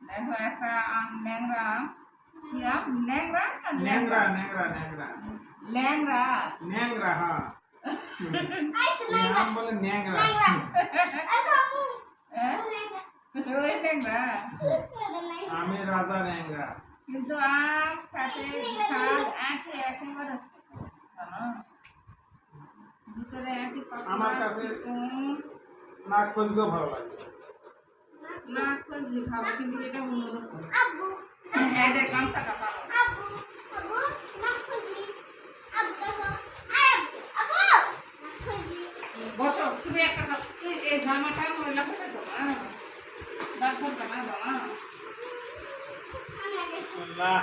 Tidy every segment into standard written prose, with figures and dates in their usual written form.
দেখো একটা আম ন্যাংরা আম কি আম ন্যাংরা না ন্যাংরা ন্যাংরা ন্যাংরা ল্যাংরা ন্যাংরা হ্যাঁ আম বলে ন্যাংরা ওই ল্যাংরা আমের রাজা ন্যাংরা কিন্তু আম খাতে স্বাদ আছে একেবারে জানো ভিতরে আটি আমার কাছে নাক ফজলেও ভালো লাগে না ফজলি খাবো কিন্তু এটা অন্যরকম এদের গামছাটা পাবো বসো তুমি একটা এই জামাটা ময়লা করে দেবো দর্শন কেনা জামা বিসমিল্লাহ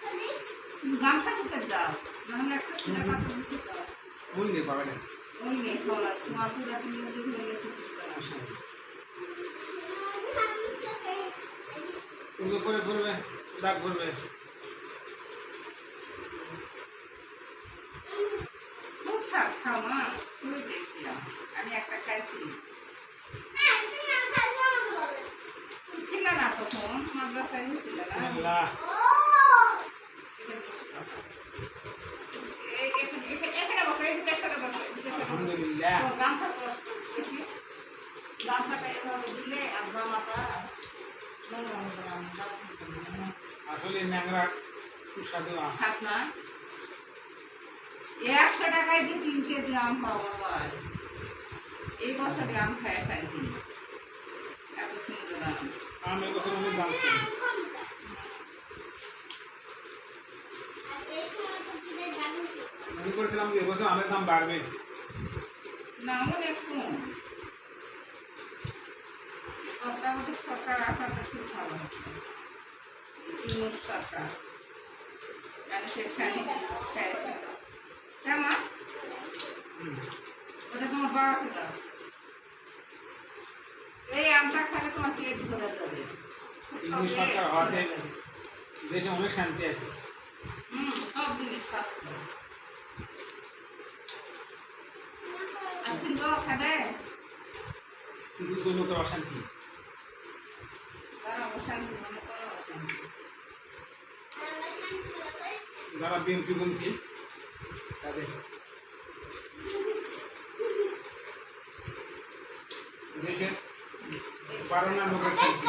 তুমি গামছা করতে যাও নাহলে একটা ছেলে কাপড় দিতে যাও ওই নে পাবে না ওই নেই তোমার পুরা তুমি মধ্যে ধরে গেছিস ওগুলো করে করবে দাগ করবে খুব শাক খাও মা খুবই টেস্টি আমি একটা খাইছি তুমি ছিল না তখন মাদ্রাসায় গেছিল না বিসমিল্লাহ এখানে বসো এদিকে সরে বসো আলহামদুলিল্লাহ গামছাটা এভাবে দিলে আর জামাটা আসলে ন্যাংরা সুস্বাদু আম খাস না 100 টাকায় দিয়ে 3 কেজি আম পাওয়া যায় এই বছরে আম খায় খাইছি এত সুন্দর আম আম এবছর অনেক দাম কম মনে করেছিলাম যে এবছর আমের দাম বাড়বে না অনেক কম মোটামুটি সরকার আসাটা খুব ভালো হচ্ছে ইউনুস সরকার কেন সেখানে কেমন ওটা তোমার বাবাকে দাও এই আমটা খেলে তোমার পেট ভরে যাবে ইউনুস সরকার হওয়াতে দেশে অনেক শান্তি আছে সব জিনিস স্বাস্থ্য আসছিল খাবে কিছু লোকের অশান্তি তারা অশান্তি মনে করো অশান্তি যারা বিএনপি পন্থী তাদের দেশের 12 লোকের শান্তি